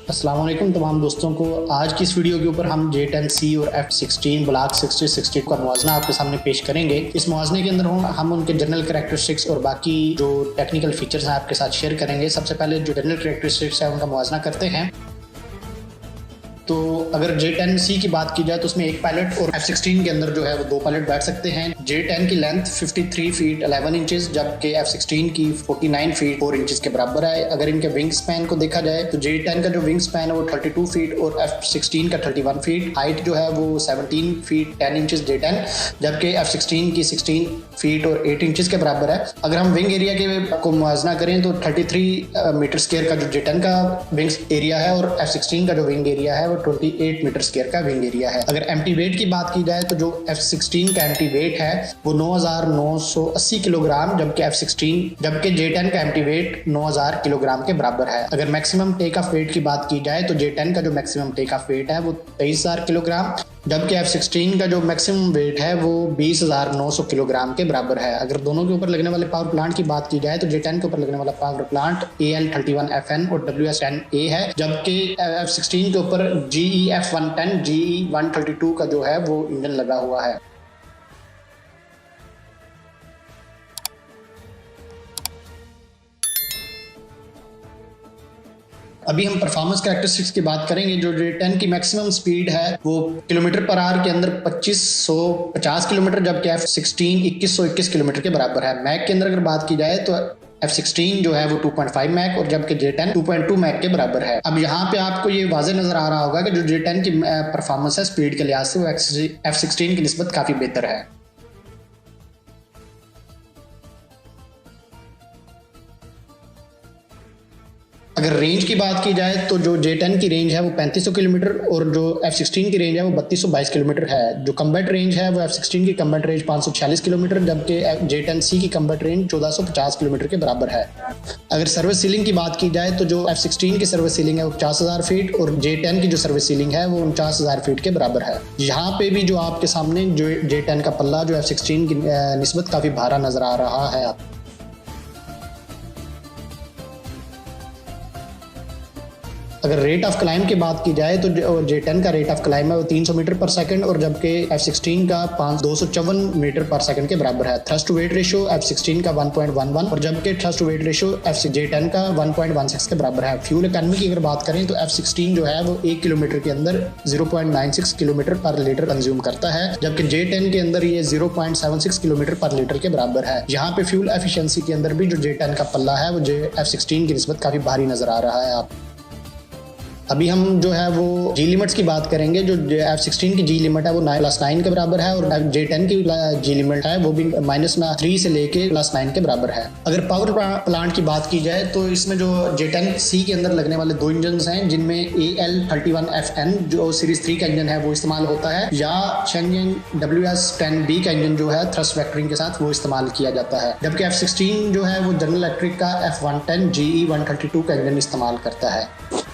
अस्सलाम वालेकुम तमाम दोस्तों को। आज की इस वीडियो के ऊपर हम J10C और F16 ब्लॉक 6060 का मुआवजना आपके सामने पेश करेंगे। इस मुआवजे के अंदर हम उनके जनरल करैक्टरिस्टिक्स और बाकी जो टेक्निकल फीचर्स हैं आपके साथ शेयर करेंगे। सबसे पहले जो जनरल करैक्टरिस्टिक्स है उनका मुआवजना करते हैं। तो अगर J10C की बात की जाए तो उसमें एक पायलट और F16 के अंदर जो है वो दो पायलट बैठ सकते हैं। J10 की लेंथ 53 फीट 11 इंचेस जबकि F16 की 49 फीट 4 इंचेस के बराबर है। अगर इनके विंग स्पैन को देखा जाए तो J10 का जो विंग स्पैन है वो 32 फीट और F16 का 31 फीट। हाइट जो है वो 17 फीट 10 इंचेस J10 जबकि F16 की 16 फीट और 8 इंचेस के बराबर है। अगर हम विंग एरिया के को मुआवजना करें तो 33 मीटर स्क्वायर का जो J10 का विंग एरिया है और F16 का जो विंग एरिया है 28 मीटर स्क्वायर का विंग एरिया है। अगर एम्प्टी वेट की बात की जाए तो जो F16 का एम्प्टी वेट है वो 9,980 किलोग्राम जबकि J10 का एम्प्टी वेट 9,000 किलोग्राम के बराबर है। अगर मैक्सिमम टेक ऑफ वेट की बात की जाए तो J10 का जो मैक्सिमम टेक ऑफ वेट है वो 23,000 किलोग्राम जबकि F16 का जो मैक्सिमम वेट है वो 20,900 किलोग्राम के बराबर है। अगर दोनों के ऊपर लगने वाले पावर प्लांट की बात की जाए तो J10 के ऊपर लगने वाला पावर प्लांट AL31FN और WS10A है जबकि F16 के ऊपर GEF110 GE132 का जो है वो इंजन लगा हुआ है। अभी हम परफॉर्मेंस कैरेक्टरिस्टिक्स की बात करेंगे। जो J10 की मैक्सिमम स्पीड है वो किलोमीटर पर आवर के अंदर 2550 किलोमीटर जबकि F16 2121 किलोमीटर के बराबर है। मैक के अंदर अगर बात की जाए तो F16 जो है वो 2.5 मैक और जबकि J10 2.2 मैक के बराबर है। अब यहाँ पे आपको ये वाज़ेह नजर आ रहा होगा कि जो J10 की परफॉर्मेंस है स्पीड के लिहाज से वो F16 की निस्बत काफी बेहतर है। अगर रेंज की बात की जाए तो जो J10 की रेंज है वो 3500 किलोमीटर और जो F16 की रेंज है वो 3222 किलोमीटर है। जो कम्बैट रेंज है वो F16 की कम्बैट रेंज 546 किलोमीटर जबकि J10C की कम्बैट रेंज 1450 किलोमीटर के बराबर है। अगर सर्विस सीलिंग की बात की जाए तो जो F16 की सर्विस सीलिंग है वो 50,000 फीट और J10 की जो सर्विस सीलिंग है वो 49,000 फीट के बराबर है। यहाँ पे भी जो आपके सामने जो J10 का पल्ला जो F16 की निस्बत काफ़ी भारा नजर आ रहा है। अगर रेट ऑफ क्लाइम की बात की जाए तो J10 का रेट ऑफ क्लाइम है वो 300 मीटर पर सेकंड और जबकि F16 का 254 मीटर पर सेकंड के बराबर है। Thrust to weight ratio F16 का 1.11 और जबकि thrust to weight ratio J10 का 1.16 के बराबर है। फ्यूल इकोनॉमी की अगर बात करें तो F16 जो है वो 1 किलोमीटर के अंदर 0.96 किलोमीटर पर लीटर कंज्यूम करता है जबकि J10 के अंदर ये 0.76 किलोमीटर पर लीटर के बराबर है। यहाँ पे फ्यूल एफिशिएंसी के अंदर भी जो J10 का पल्ला है वो F16 की निस्बत काफी भारी नजर आ रहा है। अभी हम जो है वो जी लिमिट्स की बात करेंगे। जो F16 की जी लिमिट है वो +9 के बराबर है और J10 की जी लिमिट है वो भी -3 से लेके +9 के बराबर है। अगर पावर प्लांट की बात की जाए तो इसमें जो J10C के अंदर लगने वाले दो इंजन हैं जिनमें AL31FN जो सीरीज 3 का इंजन है वो इस्तेमाल होता है या शेनजन WS10B का इंजन जो है थ्रस्ट वेक्टरिंग के साथ वो इस्तेमाल किया जाता है जबकि F16 जो है वो जनरल इलेक्ट्रिक का F110 GE132 का इंजन इस्तेमाल करता है।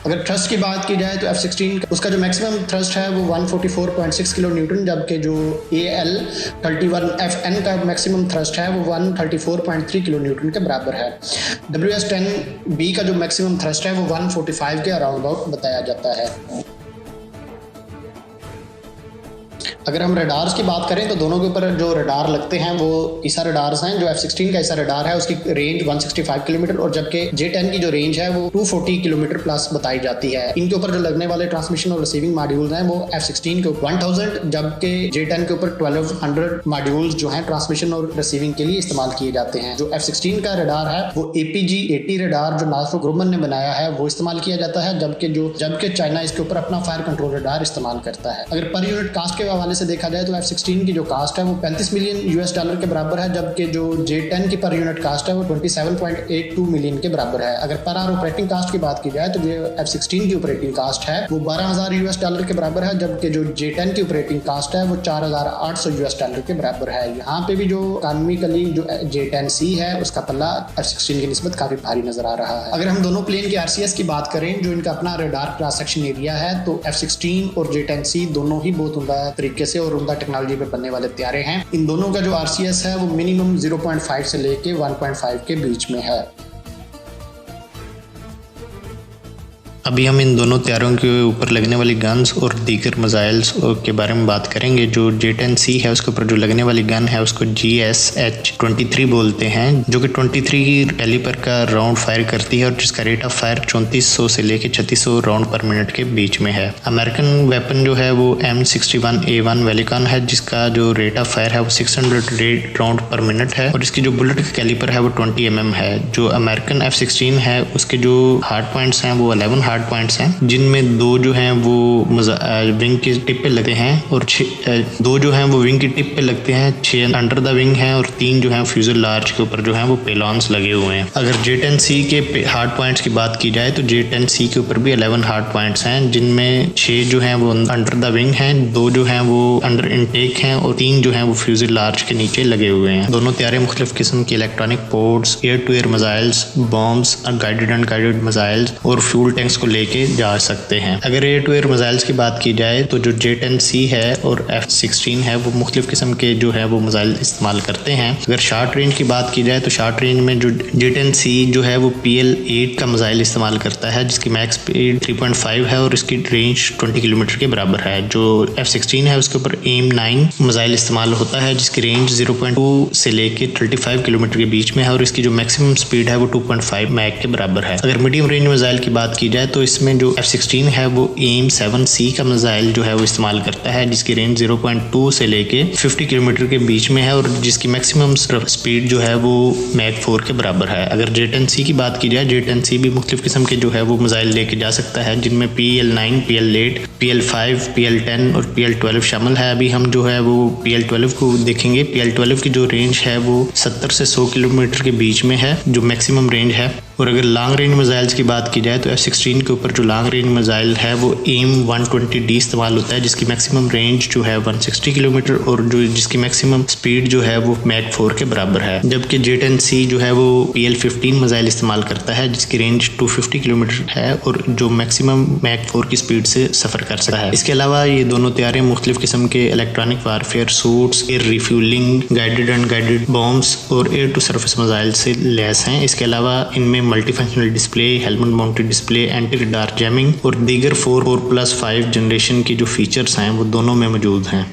अगर थ्रस्ट की बात की जाए तो F16 उसका जो मैक्सिमम थ्रस्ट है वो 144.6 किलो न्यूटन जबकि जो AL31FN का मैक्सिमम थ्रस्ट है वो 134.3 किलो न्यूटन के बराबर है। WS10B का जो मैक्सिमम थ्रस्ट है वो 145 के अराउंड अबाउट बताया जाता है। अगर हम रडार्स की बात करें तो दोनों के ऊपर जो रडार लगते हैं वो ईसा रडार्स हैं। जो F16 का ईसा रडार है उसकी रेंज 165 किलोमीटर और जबकि J10 की जो रेंज है वो 240 किलोमीटर प्लस बताई जाती है। इनके ऊपर जो लगने वाले ट्रांसमिशन और रिसीविंग मॉड्यूल्स हैं वो F16 के 1000 जबकि J10 के ऊपर 1200 मॉड्यूल्स जो हैं ट्रांसमिशन और रिसीविंग के लिए इस्तेमाल किए जाते हैं। जो F16 का रडार है वो APG-80 रडार जो नॉर्थरोप ग्रुमन ने बनाया है वो इस्तेमाल किया जाता है जबकि चाइना इसके ऊपर अपना फायर कंट्रोल रडार इस्तेमाल करता है। अगर पर यूनिट कास्ट के हवाले से देखा जाए तो F16 की जो कास्ट है वो $35 मिलियन के बराबर है जबकि जो J10 की पर यूनिट कास्ट है वो 27.82 मिलियन के बराबर है। अगर पर आवर ऑपरेटिंग कास्ट की बात की जाए तो जो F16 की ऑपरेटिंग कास्ट है वो $12,000 के बराबर है जबकि जो J10 की ऑपरेटिंग कास्ट है वो $4,800 के बराबर है। यहाँ पे भी जो इकोनॉमिकली जो J10C है उसका पल्ला F16 की निस्बत काफी भारी नजर आ रहा है। अगर हम दोनों प्लेन के RCS की बात करें जो इनका अपना रडार क्रॉस सेक्शन एरिया है तो F16 और J10C दोनों ही बहुत उम्दा तरीके से और उम्दा टेक्नोलॉजी पे बनने वाले तैयारे हैं। इन दोनों का जो RCS है वो मिनिमम 0.5 से लेके 1.5 के बीच में है। अभी हम इन दोनों तैयारों के ऊपर लगने वाली गन्स और दीगर मिसाइल्स के बारे में बात करेंगे। जो J-10C है उसके ऊपर जो लगने वाली गन है उसको GSH-23 बोलते हैं, जो कि 23 कैलिबर का राउंड फायर करती है और जिसका रेट ऑफ फायर 3400 से लेके 3600 राउंड पर मिनट के बीच में है। अमेरिकन वेपन जो है वो M61A1 वेलिकॉन है, जिसका जो रेट ऑफ फायर है वो 600 राउंड पर मिनट है और इसकी जो बुलेट का कैलिबर है वो 20 mm है। जो अमेरिकन F-16 है उसके जो हार्ड पॉइंट्स हैं वो 11 हार्ड पॉइंट्स हैं, जिनमें 2 जो हैं वो विंग की टिप पे लगते हैं और 2 जो हैं वो विंग की टिप पे लगते हैं, 6 अंडर द विंग हैं और 3 जो हैं फ्यूजलाज के ऊपर जो हैं वो पेलॉन्स लगे हुए हैं। अगर J-10C के हार्ड पॉइंट्स की बात की जाए तो J-10C के ऊपर भी 11 हार्ड पॉइंट्स हैं, जिनमें 6 जो हैं वो अंडर द विंग हैं, 2 जो हैं वो अंडर इनटेक हैं और 3 जो हैं वो फ्यूजलाज के नीचे लगे हुए हैं। दोनों तैयारे मुख्तलिफ किस्म की electronic ports, air to air missiles, bombs, guided unguided missiles और फ्यूल टैंक्स को लेके जा सकते हैं। अगर एयर टू एयर मिसाइल्स की बात की जाए तो जो J-10C है और F-16 है वो मुख्तलिफ किस्म के जो है वो मिसाइल इस्तेमाल करते हैं। अगर शार्ट रेंज की बात की जाए तो शार्ट रेंज में जो J-10C जो है वो PL-8 का मिसाइल इस्तेमाल करता है, जिसकी मैक्स स्पीड 3.5 है और इसकी रेंज 20 किलोमीटर के बराबर है। जो F-16 है उसके ऊपर AIM-9 मिसाइल इस्तेमाल होता है, जिसकी रेंज 0.2 से लेके 35 किलोमीटर के बीच में है और इसकी जो मैक्सिमम स्पीड है वो 2.5 मैक के बराबर है। अगर मीडियम रेंज मिसाइल की बात की जाए तो इसमें जो F-16 है वो AIM-7C का मिसाइल जो है वो इस्तेमाल करता है, जिसकी रेंज 0.2 से लेके 50 किलोमीटर के बीच में है और जिसकी मैक्सिमम स्पीड जो है वो मैक 4 के बराबर है। अगर J-10C की बात की जाए, J-10C भी मुख्तलिफ किस्म के जो है वो मिसाइल लेके जा सकता है, जिनमें PL-9, PL-8, PL-5, PL-10 और PL-12 शामिल है। अभी हम जो है वो PL-12 को देखेंगे। PL-12 की जो रेंज है वो 70 से 100 किलोमीटर के बीच में है, जो मैक्सिमम रेंज है। और अगर लॉन्ग रेंज मिसाइल्स की बात की जाए तो F-16 के ऊपर जो लॉन्ग रेंज मिसाइल है वो AIM-120D इस्तेमाल होता है, जिसकी मैक्सिमम रेंज जो है 160 किलोमीटर और जो जिसकी मैक्सिमम स्पीड जो है वो मैक 4 के बराबर है। जबकि J-10C जो है वो PL-15 मिसाइल इस्तेमाल करता है, जिसकी रेंज 250 किलोमीटर है और जो मैक्सिमम मैक 4 की स्पीड से सफर कर सकता है। इसके अलावा ये दोनों तैयारे मुख्तलिफ किस्म के electronic warfare suits, air refuelling, guided unguided bombs और एयर टू सरफेस मिसाइल से लैस हैं। इसके अलावा इनमें multifunctional display, helmet mounted display, anti radar jamming और दीगर 4+5 जनरेशन की जो फीचर्स हैं वो दोनों में मौजूद हैं।